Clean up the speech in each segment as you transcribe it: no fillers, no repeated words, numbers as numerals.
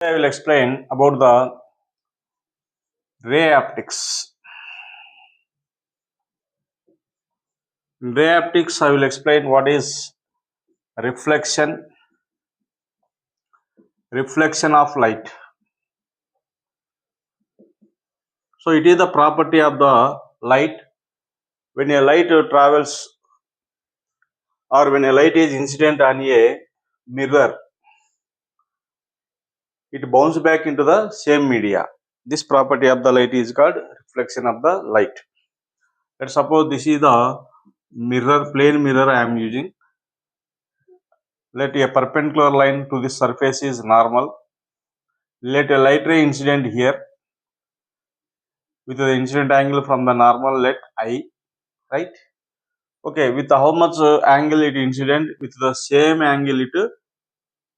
I will explain about the ray optics. In ray optics, I will explain what is reflection, reflection of light. So it is the property of the light. When a light travels or when a light is incident on a mirror, it bounces back into the same media. This property of the light is called reflection of the light. Let's suppose this is the mirror, plane mirror I am using. Let a perpendicular line to this surface is normal. Let a light ray incident here with the incident angle from the normal, let I, right? Okay, with how much angle it incident, with the same angle it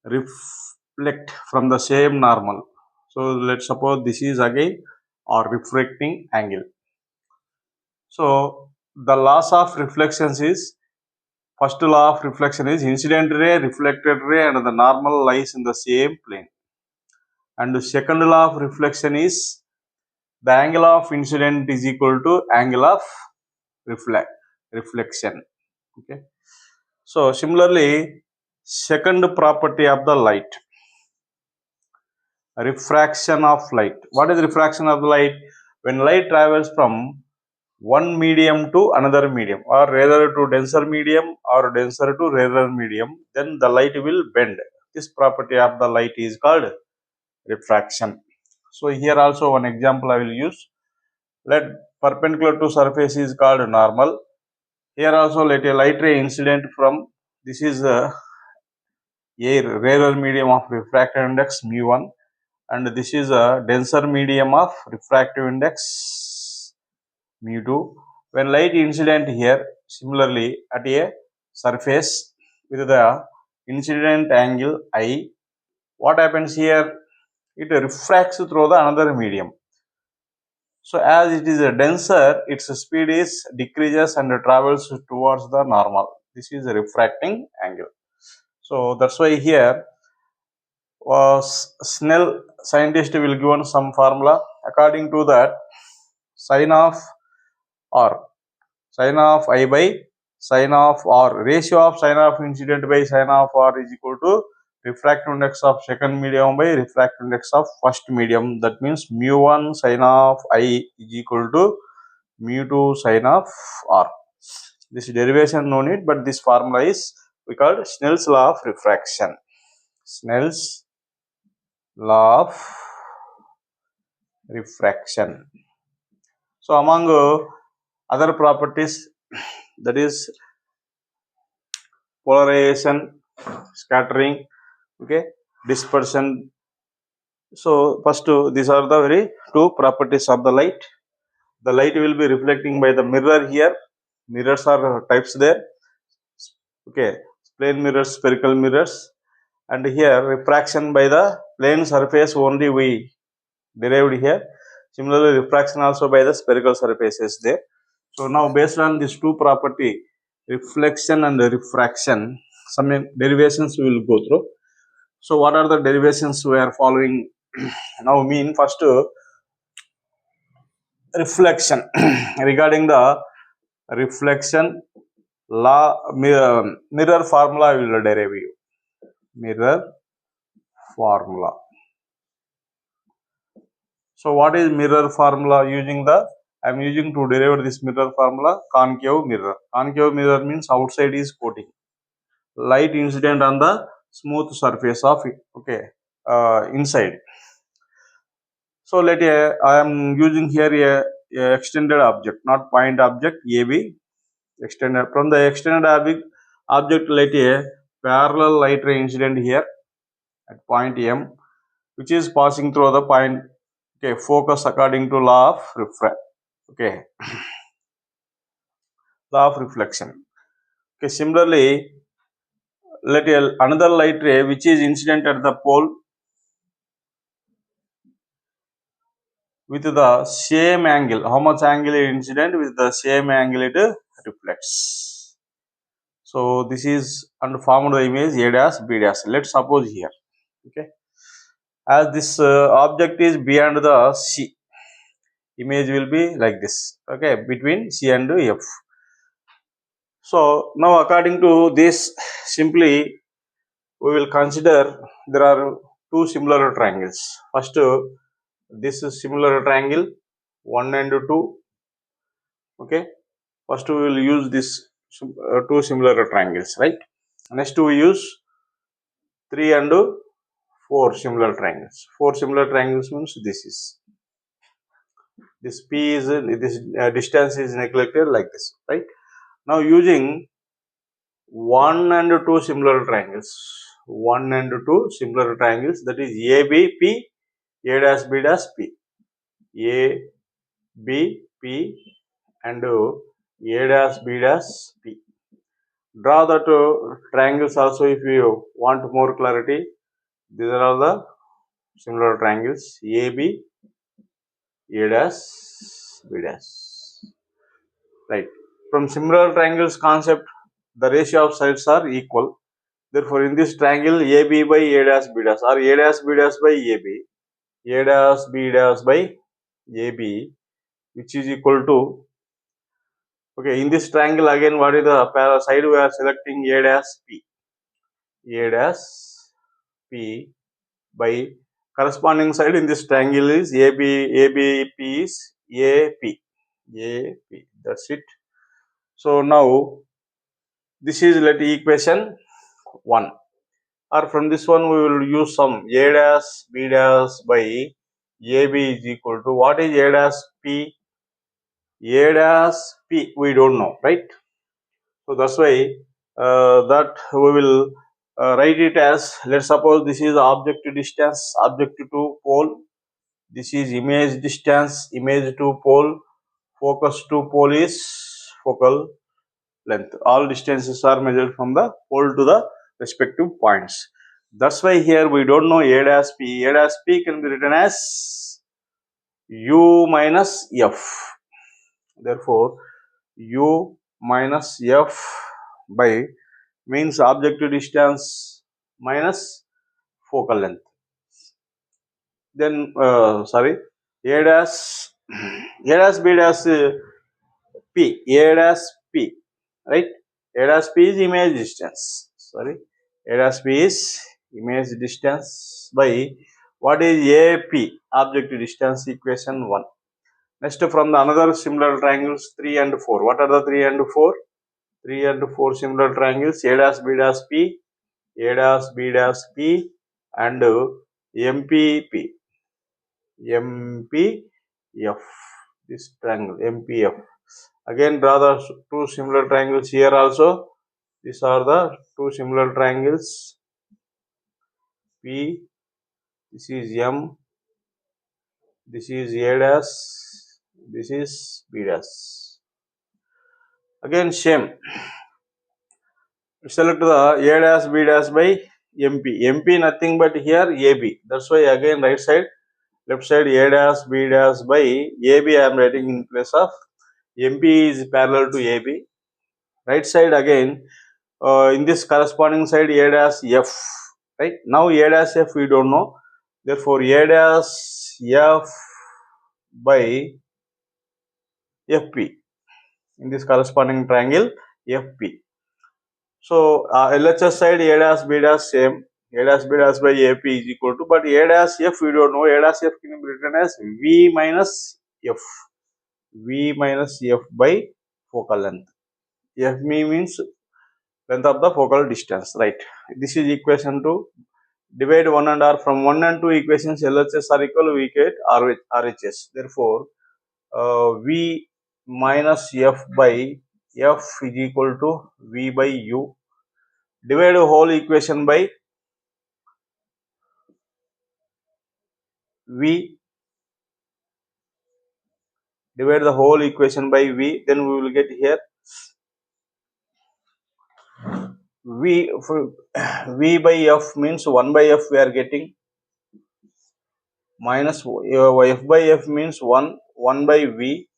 reflect from the same normal. So let's suppose this is again our refracting angle. So the laws of reflections is, first law of reflection is incident ray, reflected ray and the normal lies in the same plane. And the second law of reflection is the angle of incident is equal to angle of reflection. Okay. So similarly, second property of the light, refraction of light. What is refraction of the light? When light travels from one medium to another medium, or rather to denser medium or denser to rarer medium, then the light will bend. This property of the light is called refraction. So here also one example I will use. Let perpendicular to surface is called normal. Here also let a light ray incident from, this is a rarer medium of refractive index mu1, and this is a denser medium of refractive index mu2. When light incident here, similarly at a surface with the incident angle I, what happens here? It refracts through the another medium. So as it is a denser, its speed is decreases and travels towards the normal. This is a refracting angle. So that's why here Snell scientist will given some formula. According to that, sine of r, sine of I by sine of r, ratio of sine of incident by sine of r is equal to refractive index of second medium by refractive index of first medium. That means mu1 sine of I is equal to mu2 sine of r. This derivation no need, but this formula is we called Snell's law of refraction. Snell's law of refraction. So among other properties, that is polarization, scattering, okay, dispersion. So first these are the very two properties of the light. The light will be reflecting by the mirror here. Mirrors are types there. Okay, plane mirrors, spherical mirrors, and here refraction by the plane surface only we derived here. Similarly, refraction also by the spherical surfaces there. So now based on these two property, reflection and refraction, some derivations we will go through. So what are the derivations we are following? Now mean first reflection. Regarding the reflection law, mirror formula I will derive you. Mirror formula. So what is mirror formula? Using the, I am using to derive this mirror formula, concave mirror. Concave mirror means outside is coating, light incident on the smooth surface of it, okay, inside. So let I am using here a extended object, not point object, AB extended. From the extended object let a parallel light ray incident here at point M, which is passing through the point, okay, focus according to law of okay, law of reflection. Okay, similarly, let another light ray which is incident at the pole with the same angle. How much angle it incident? With the same angle it reflects. So this is and formed the image A dash B dash. Let's suppose here. Okay. As this object is beyond the C, image will be like this, okay, between C and F. So now according to this, simply we will consider there are two similar triangles. First, this is similar triangle 1 and 2, okay. First we will use this two similar triangles, right? Next we use 3 and 4 similar triangles. 4 similar triangles means this P is this distance is neglected like this, right? Now using 1 and 2 similar triangles, 1 and 2 similar triangles, that is ABP, A dash B dash P, A B P and A dash B dash P. Draw that triangles also if you want more clarity. These are all the similar triangles AB, A dash B dash. Right. From similar triangles concept, the ratio of sides are equal. Therefore, in this triangle, AB by A dash B dash or A dash B dash by AB, A dash B dash by AB, which is equal to, okay, in this triangle again, what is the side we are selecting? A dash P. A dash P by corresponding side in this triangle is ABP is AP. AP. That's it. So now this is let equation 1. Or from this one we will use some A dash B dash by AB is equal to, what is A dash P? A dash P we don't know, right? So that's why that we will write it as, let's suppose this is object distance, object to pole. This is image distance, image to pole. Focus to pole is focal length. All distances are measured from the pole to the respective points. That's why here we don't know A dash P. A dash P can be written as U minus F. Therefore, U minus F by means objective distance minus focal length. Then, sorry, A dash B dash P. A dash P, right? A dash P is image distance. Sorry, A dash P is image distance by what is AP? Object distance, equation 1. Next, from the another similar triangles 3 and 4. What are the 3 and 4? 3 and 4 similar triangles A dash B dash P, A dash B dash P and MPP. MPF. This triangle MPF. Again draw the two similar triangles here also. These are the two similar triangles P. This is M. This is A dash. This is B dash. Again same. Select the A dash B dash by MP. MP nothing but here AB. That's why again right side, left side A dash B dash by AB I am writing in place of MP is parallel to AB. Right side again in this corresponding side A dash F. Right now A dash F we don't know. Therefore A dash F by FP in this corresponding triangle FP. So LHS side A dash B dash same. A dash B dash by AP is equal to, but A dash F we don't know. A dash F can be written as V minus F. V minus F by focal length. F means length of the focal distance, right? This is equation 2. Divide 1 and R. From 1 and 2 equations LHS are equal, we get RHS. Therefore, V minus F by F is equal to V by U. Divide the whole equation by V. Divide the whole equation by V. Then we will get here V. V by F means 1 by F we are getting. Minus F by F means 1 by V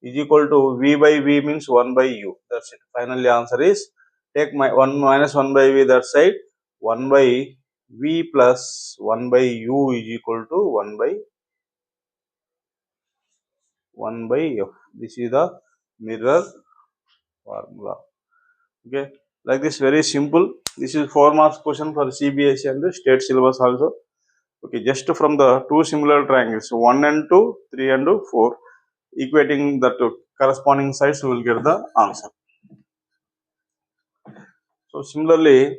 is equal to V by V means 1 by U. That's it. Finally answer is, take my 1 minus 1 by V that side, 1 by V plus 1 by U is equal to 1 by F. This is the mirror formula. Okay, like this, very simple. This is 4 marks question for CBSE and the state syllabus also. Okay, just from the two similar triangles, 1 and 2, 3 and 4, equating the two corresponding sides, we will get the answer. So similarly,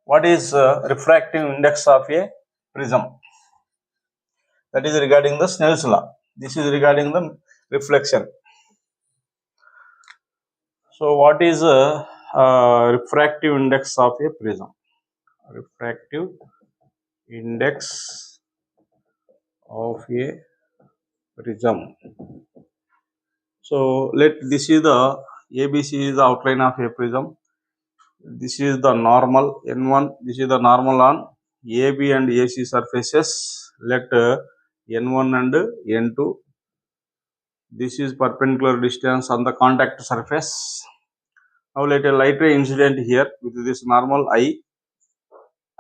what is refractive index of a prism? That is regarding the Snell's law. This is regarding the reflection. So what is refractive index of a prism? Refractive index of a prism. So this is the ABC is the outline of a prism. This is the normal N1. This is the normal on AB and AC surfaces. Let N1 and N2. This is perpendicular distance on the contact surface. Now let a light ray incident here with this normal I,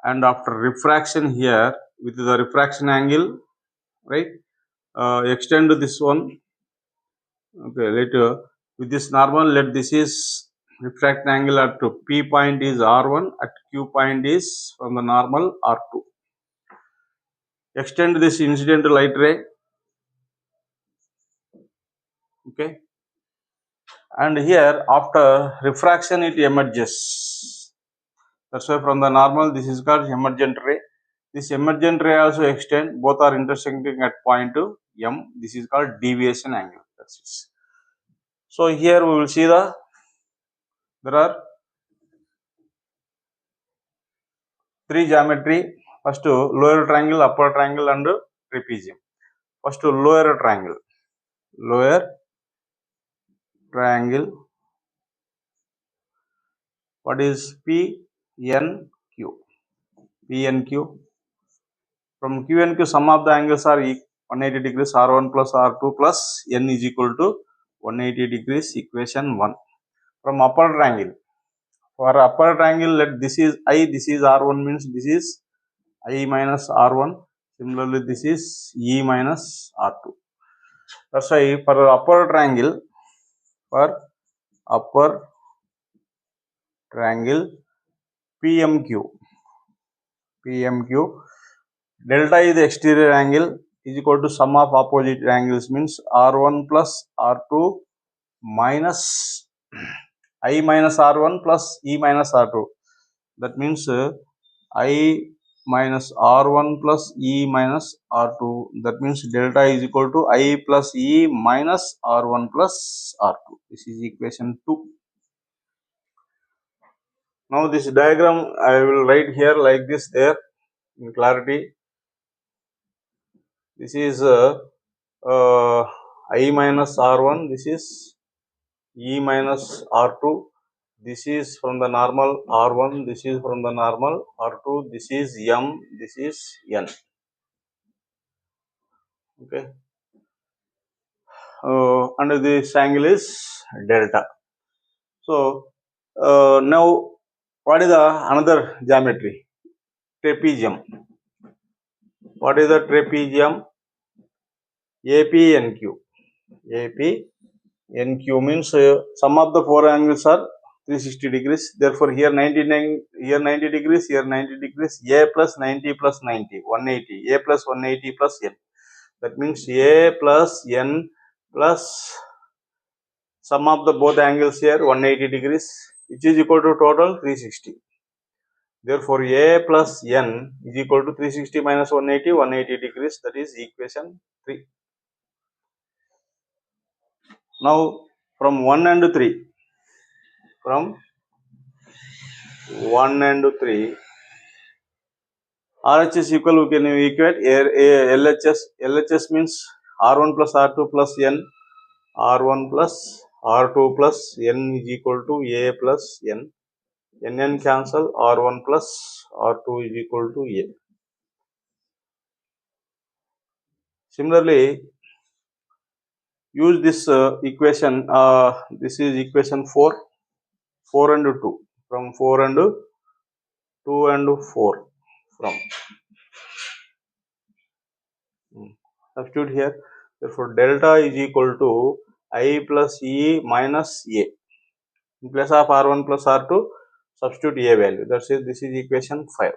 and after refraction here with the refraction angle, right? Extend this one. Okay, later with this normal, let this is refraction angle at P point is R1, at Q point is from the normal R2. Extend this incident light ray. Okay, and here after refraction it emerges. That's why from the normal this is called emergent ray. This emergent ray also extend, both are intersecting at point M. This is called deviation angle. That's it. So here we will see there are three geometry. First lower triangle, upper triangle and trapezium. First lower triangle. What is PNQ? PNQ. From Q and Q, sum of the angles are 180 degrees. R1 plus R2 plus N is equal to 180 degrees. Equation 1. From upper triangle. For upper triangle, let this is I, this is R1, means this is I minus R1. Similarly, this is E minus R2. That's why for upper triangle, PMQ, delta is the exterior angle is equal to sum of opposite angles, means R1 plus R2 minus I minus R1 plus E minus R2. That means I minus R1 plus E minus R2. That means delta is equal to I plus E minus R1 plus R2. This is equation 2. Now this diagram I will write here like this there in clarity. This is I minus R1. This is E minus R2. This is from the normal R1. This is from the normal R2. This is M. This is N. Okay. And this angle is delta. So now what is the another geometry? Trapezium. What is the trapezium? APNQ. APNQ means sum of the four angles are 360 degrees. Therefore here 99, here 90 degrees, here 90 degrees. A plus 90 plus 90, 180. A plus 180 plus N. That means A plus N plus sum of the both angles here 180 degrees, which is equal to total 360. Therefore A plus N is equal to 360 minus 180, 180 degrees. That is equation 3. Now from 1 and 3, RHS equal, we can equate LHS means R1 plus R2 plus N. R1 plus R2 plus N is equal to A plus N. NN cancel, R1 plus R2 is equal to A. Similarly, use this equation, this is equation 4 and 2. From 4 and 2 and 4 from. Substitute here. Therefore, delta is equal to I plus E minus A. In place of R1 plus R2, substitute A value. That's it. This is equation 5.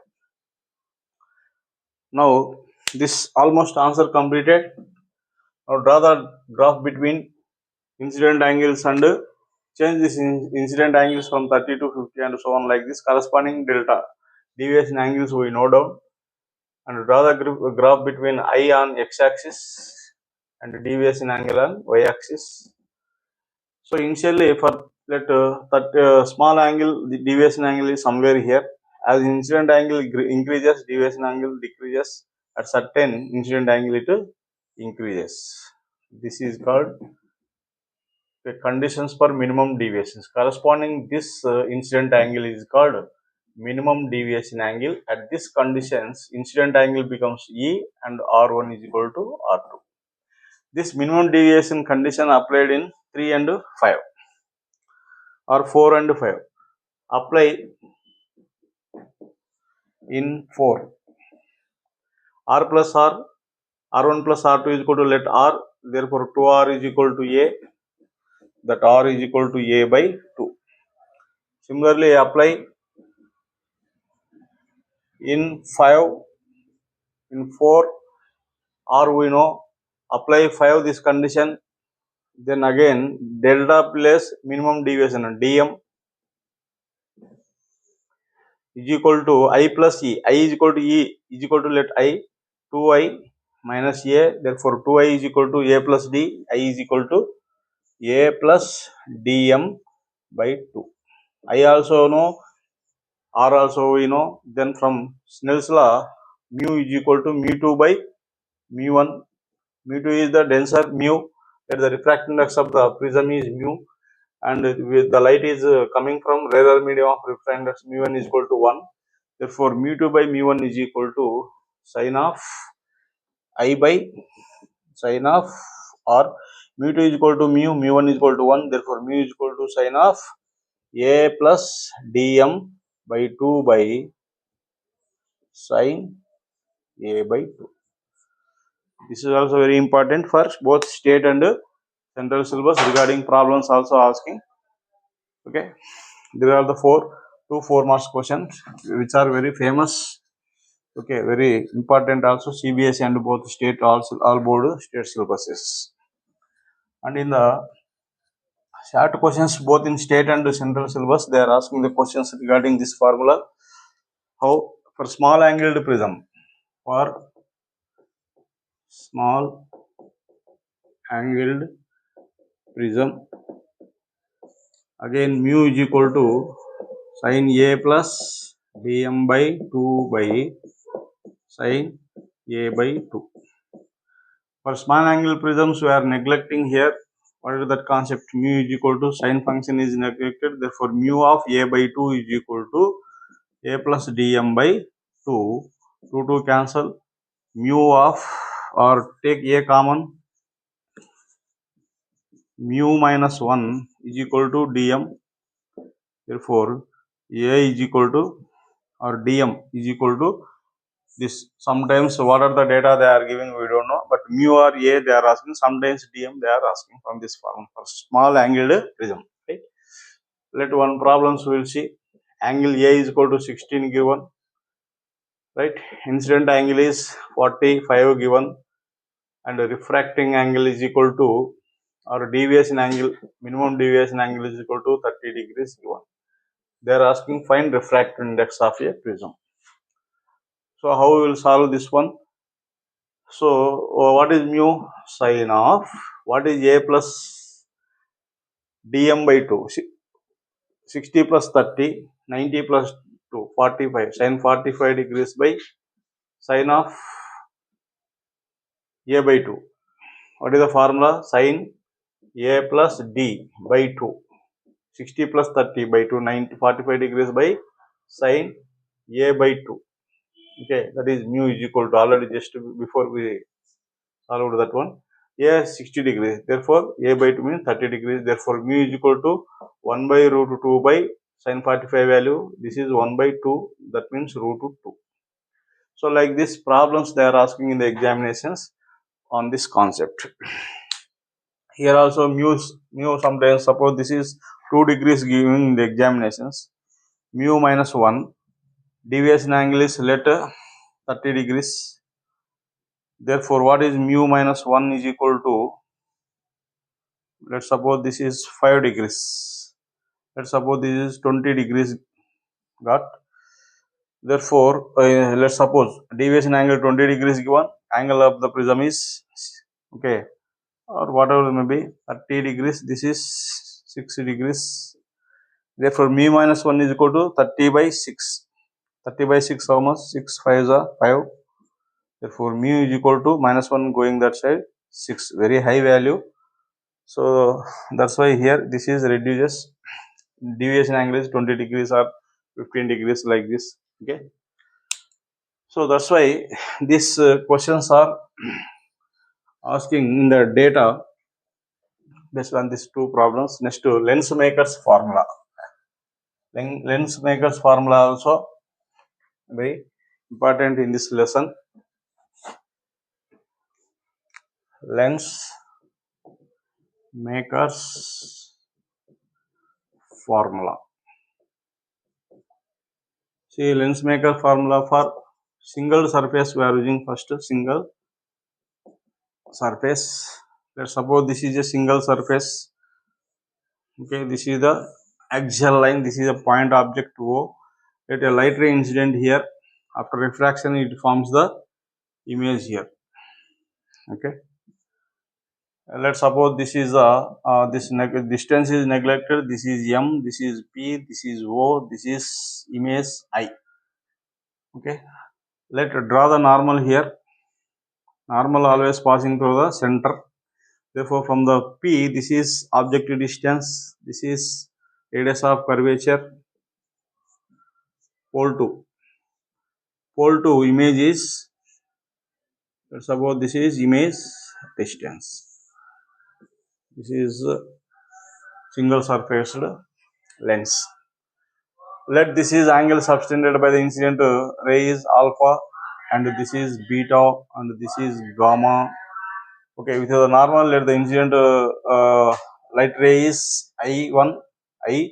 Now, this almost answer completed. Now, draw the graph between incident angles and change this incident angles from 30 to 50 and so on like this. Corresponding delta deviation angles we know down, and draw the graph between I on x-axis and deviation angle on y-axis. So initially, for that small angle, the deviation angle is somewhere here. As incident angle increases, deviation angle decreases. At certain incident angle, it increases. This is called the conditions for minimum deviations. Corresponding this incident angle is called minimum deviation angle. At this conditions, incident angle becomes E and R1 is equal to R2. This minimum deviation condition applied in 3 and 5 or 4 and 5. Apply in 4. R plus R, R1 plus R2 is equal to let R, therefore 2R is equal to A, that R is equal to A by 2. Similarly, apply in 5, in 4, R we know, apply 5 this condition, then again delta plus minimum deviation dm is equal to I plus E. I is equal to E is equal to let I 2I minus A, therefore 2I is equal to A plus D, I is equal to A plus dm by 2. I also know, R also we know. Then from Snell's law, mu is equal to mu2 by mu1. Mu2 is the denser mu, that the refracting index of the prism is mu, and with the light is coming from rarer medium of refracting index mu1 is equal to 1. Therefore, mu2 by mu1 is equal to sine of I by sine of R. Mu2 is equal to mu, mu1 is equal to 1. Therefore, mu is equal to sine of A plus dm by 2 by sine A by 2. This is also very important for both state and central syllabus. Regarding problems also asking. Okay, there are the 2 4 marks questions which are very famous. Okay, very important also. CBSE and both state also, all board state syllabuses. And in the short questions both in state and central syllabus, they are asking the questions regarding this formula. How for small angled prism, for small angled prism, again mu is equal to sin A plus dm by 2 by sin A by 2. For small angle prisms, we are neglecting here. What is that concept? Mu is equal to sin function is neglected. Therefore, mu of A by 2 is equal to A plus dm by 2. 2 cancel. Mu of, or take A common, mu minus 1 is equal to dm. Therefore, A is equal to, or dm is equal to this. Sometimes what are the data they are giving, we don't know, but mu or A they are asking, sometimes dm they are asking from this form for small angled prism. Right? Let one problems we will see. Angle A is equal to 16 given. Right? Incident angle is 45 given, and refracting angle is equal to, or deviation angle, minimum deviation angle is equal to 30 degrees given. They are asking find refractive index of a prism. So how we will solve this one? So what is mu? Sine of, what is A plus dm by 2? 60 plus 30, 90 plus 2, 45. Sine 45 degrees by sine of A by 2. What is the formula? Sine A plus D by 2. 60 plus 30 by 2, 90, 45 degrees by sine A by 2. Okay, that is mu is equal to, already just before we solved that one. A 60 degrees, therefore A by 2 means 30 degrees, therefore mu is equal to 1 by root 2 by Sin 45 value, this is 1 by 2, that means root 2. So like this problems they are asking in the examinations on this concept. Here also mu sometimes, suppose this is 2 degrees given in the examinations, mu minus 1, deviation angle is let 30 degrees. Therefore, what is mu minus 1 is equal to, let's suppose this is 5 degrees. Let's suppose this is 20 degrees got. Therefore, let's suppose deviation angle 20 degrees given, angle of the prism is, okay, or whatever it may be, 30 degrees, this is 60 degrees. Therefore, mu minus 1 is equal to 30 by 6. 30 by 6 how much? 6 5s are 5. Therefore, mu is equal to minus 1 going that side, 6. Very high value. So, that's why here this is reduces. Deviation angle is 20 degrees or 15 degrees like this. Okay. So, that's why these questions are asking in the data based on these two problems. Next to lens maker's formula. Lens maker's formula also very important in this lesson. Lens maker's formula. See, lens maker formula for single surface we are using first single surface. Let's suppose this is a single surface. Okay, this is the axial line, this is a point object O. Let a light ray incident here. After refraction, it forms the image here. Okay. Let's suppose this is this distance is neglected. This is M, this is P, this is O, this is image I. Okay. Let's draw the normal here. Normal always passing through the center. Therefore, from the P, this is objective distance. This is radius of curvature. Pole 2. Pole 2 image is, let's suppose this is image distance. This is single surfaced lens. Let this is angle subtended by the incident ray is alpha, and this is beta, and this is gamma. Okay, with the normal, let the incident light ray is I1, I,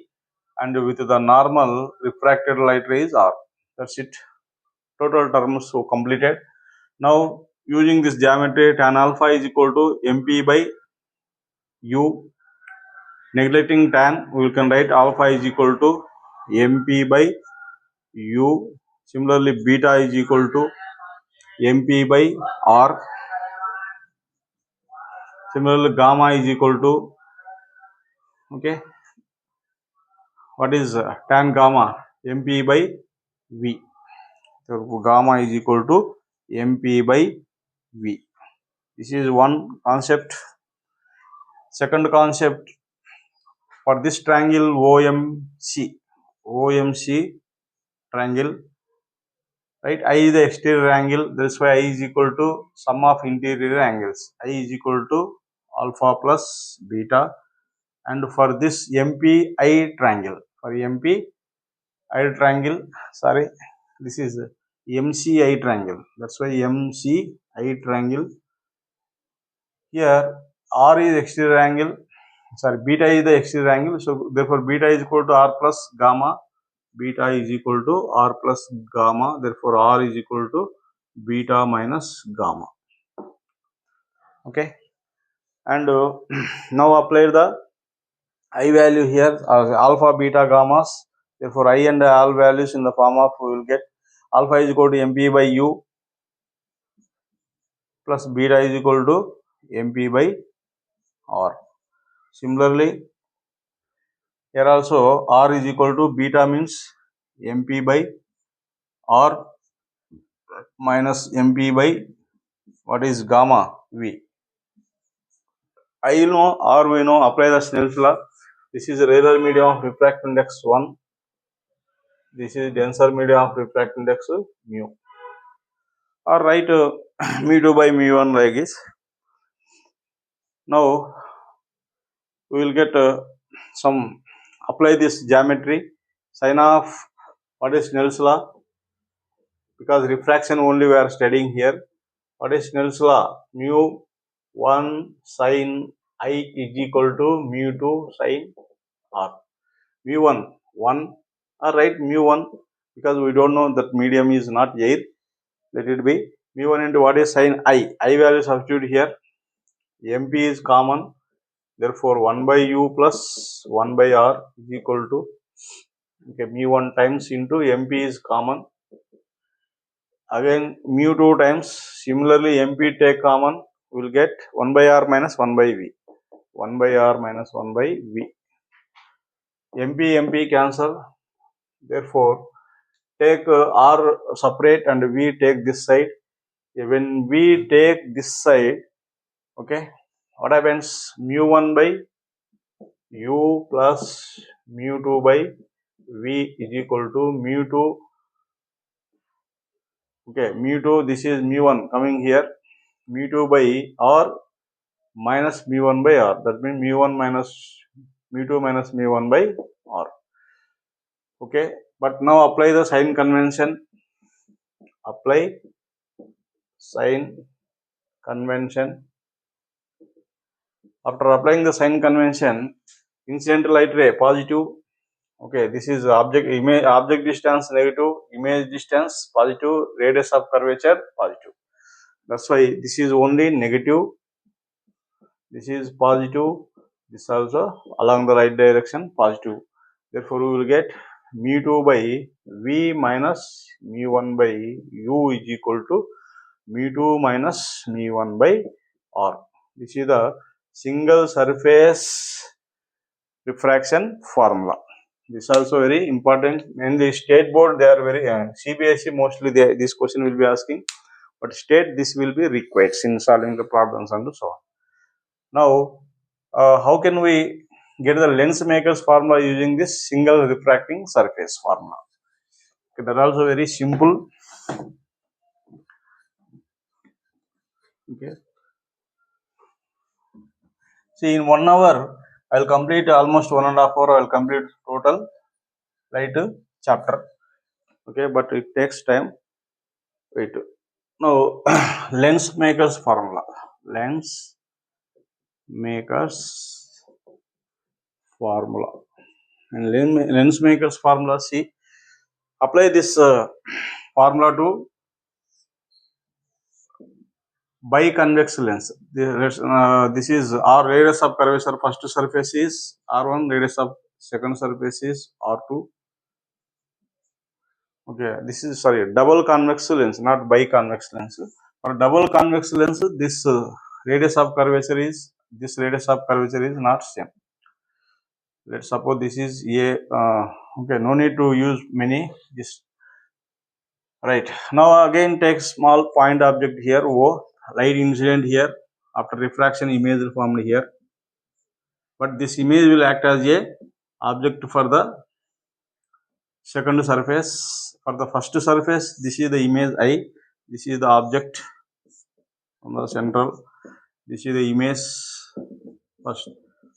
and with the normal refracted light ray is R. That's it. Total terms so completed. Now, using this geometry, tan alpha is equal to MP by U. Neglecting tan, we can write alpha is equal to MP by U. Similarly, beta is equal to MP by R. Similarly, gamma is equal to, okay, what is tan gamma? MP by V. So, gamma is equal to MP by V. This is one concept. Second concept, for this triangle OMC triangle, right? I is the exterior angle. That's why I is equal to sum of interior angles. I is equal to alpha plus beta. And for this MPI triangle, this is MCI triangle. That's why MCI triangle. Here R is exterior angle. Beta is the exterior angle. So therefore, beta is equal to R plus gamma. Beta is equal to R plus gamma. Therefore, R is equal to beta minus gamma. Okay. And now apply the I value here, alpha, beta, gammas. Therefore, I and all values in the form of, we will get alpha is equal to MP by U plus beta is equal to MP by R. Similarly, here also R is equal to beta means MP by R minus MP by what is gamma V. I know, R we know, apply the Snell's law. This is rarer medium of refractive index 1. This is denser medium of refractive index mu. Or write mu2 by mu1 like this. Now, we will get some, apply this geometry. Sign of what is Snell's law? Because refraction only we are studying here. What is Snell's law? Mu 1 sin I is equal to mu 2 sin R. Mu 1 1, or right, mu 1, because we don't know that medium is not air, let it be mu 1 into what is sin I. I value substitute here. MP is common, therefore 1 by u plus 1 by R is equal to, okay, mu 1 times into MP is common, again mu 2 times, similarly MP take common, we will get 1 by R minus 1 by V, 1 by R minus 1 by V. MP cancel, therefore take R separate and V take this side. When we take this side, okay, what happens? Mu 1 by u plus mu 2 by V is equal to mu 2, okay, mu 2, this is mu 1 coming here, mu 2 by R minus mu 1 by R, that means mu 1 minus mu 2 minus mu 1 by R. Okay, but now apply the sign convention. Apply sign convention. After applying the sign convention, incident light ray positive, okay, this is object distance negative, image distance positive, radius of curvature positive. That's why this is only negative, this is positive, this also along the right direction positive. Therefore we will get mu 2 by V minus mu 1 by U is equal to mu 2 minus mu 1 by R. This is the single surface refraction formula. This is also very important. In the state board, they are very CBSE mostly this question will be asking, but state this will be required in solving the problems and so on. Now, how can we get the lens maker's formula using this single refracting surface formula? Okay, that also very simple. Okay. See, in 1 hour, I will complete almost 1.5 hour. I will complete total light chapter. Okay, but it takes time. Wait. Now, lens maker's formula. Lens maker's formula. And lens maker's formula. See, apply this formula to biconvex lens. This is R radius of curvature first surface is R1, radius of second surface is R2. Okay, this is double convex lens, not biconvex lens. For double convex lens, this radius of curvature is not same. Let's suppose this is a okay, no need to use many. This right. Now again take small point object here, O, light incident here, after refraction image formed here, but this image will act as a object for the second surface. For the first surface, this is the image I, this is the object on the central, this is the image first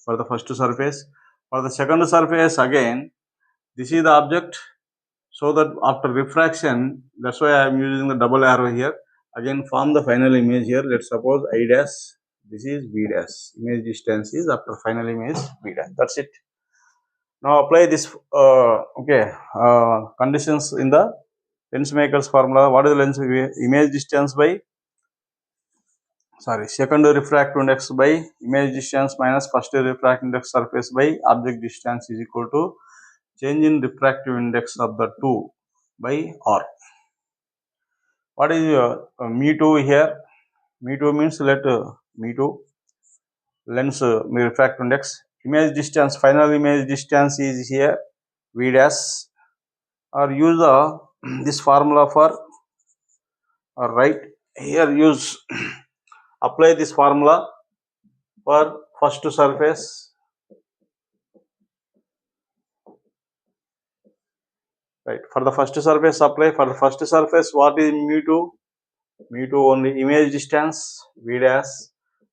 for the first surface. For the second surface, again this is the object, so that after refraction, that's why I am using the double arrow here, again form the final image here. Let's suppose I dash, this is V dash, image distance is after final image V dash. That's it. Now apply this conditions in the lens maker's formula. What is the lens image distance by second refractive index by image distance minus first refractive index surface by object distance is equal to change in refractive index of the two by R. What is mu 2 here? Mu 2 means let mu 2 lens refractive index, image distance, final image distance is here V dash, or use this formula for right here, use apply this formula for first surface. Right, for the first surface apply. For the first surface, what is mu 2? Mu 2 only image distance V dash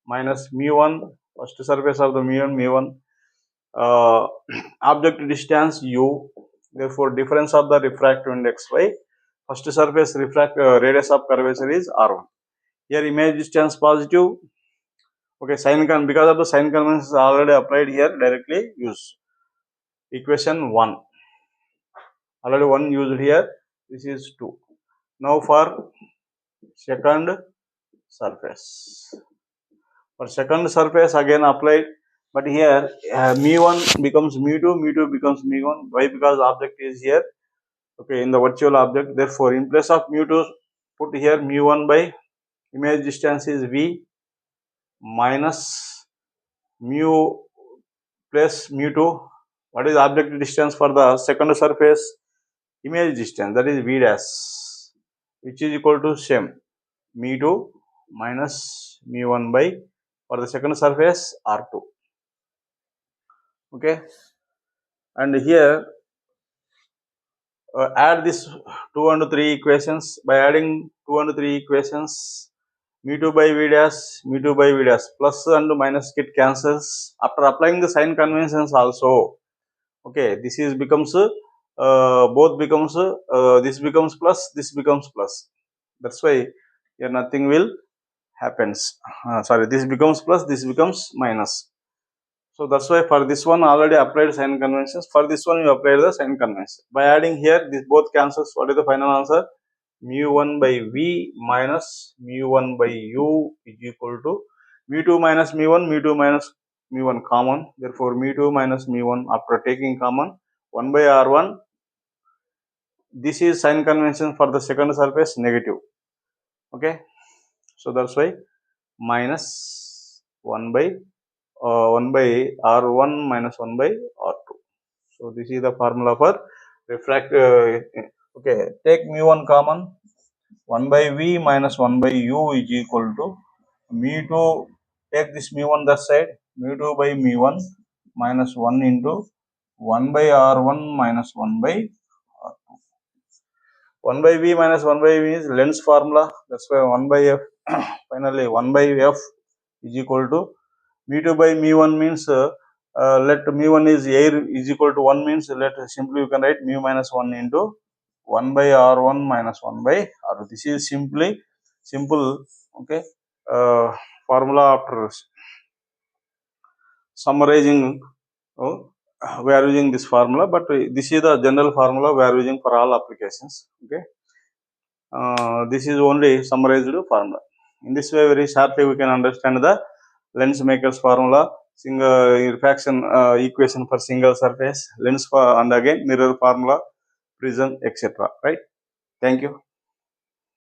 minus mu 1, first surface of the mu 1, object distance U, Therefore, difference of the refractive index by first surface radius of curvature is r1. Here image distance positive. Okay, because of the sign convention is already applied here, directly use equation 1. Already 1 used here. This is 2. Now for second surface. For second surface again applied, but here mu1 becomes mu2, mu2 becomes mu1. Why? Because object is here. Okay, in the virtual object. Therefore, in place of mu2, put here mu1 by image distance is v minus mu plus mu2. What is object distance for the second surface? Image distance, that is v dash, which is equal to same mu2 minus mu1 by, for the second surface, r2. Okay, and here add this 2 and 3 equations. By adding 2 and 3 equations, mu2 by v dash, mu2 by v dash, plus and minus get cancels. After applying the sign conventions also, okay, this is becomes both becomes this becomes plus, this becomes plus. That's why here nothing will happens. Sorry, this becomes plus, this becomes minus. So that's why for this one already applied sign conventions. For this one you apply the sign convention. By adding here, this both cancels. What is the final answer? Mu1 by v minus mu1 by u is equal to mu2 minus mu1, mu2 minus mu1 common. Therefore, mu2 minus mu1 after taking common 1 by r1. This is sign convention for the second surface, negative. Okay, so that's why minus 1 by r1 minus 1 by r2. So this is the formula for refractive. Okay, take mu1 common. 1 by v minus 1 by u is equal to mu2. Take this mu1 that side. Mu2 by mu1 minus 1 into 1 by r1 minus 1 by r2. 1 by v minus 1 by v is Lenz's formula. That's why 1 by f. Finally, 1 by f is equal to mu2 by mu1 means let mu1 is air is equal to 1 means let simply you can write mu minus 1 into 1 by r1 minus 1 by r2. This is simple. Okay, formula after summarizing. We are using this formula, but this is the general formula we are using for all applications. Okay, this is only summarized formula. In this way, very sharply we can understand the Lenz maker's formula, single refraction equation for single surface, Lenz and again mirror formula, prism, etc. Right? Thank you.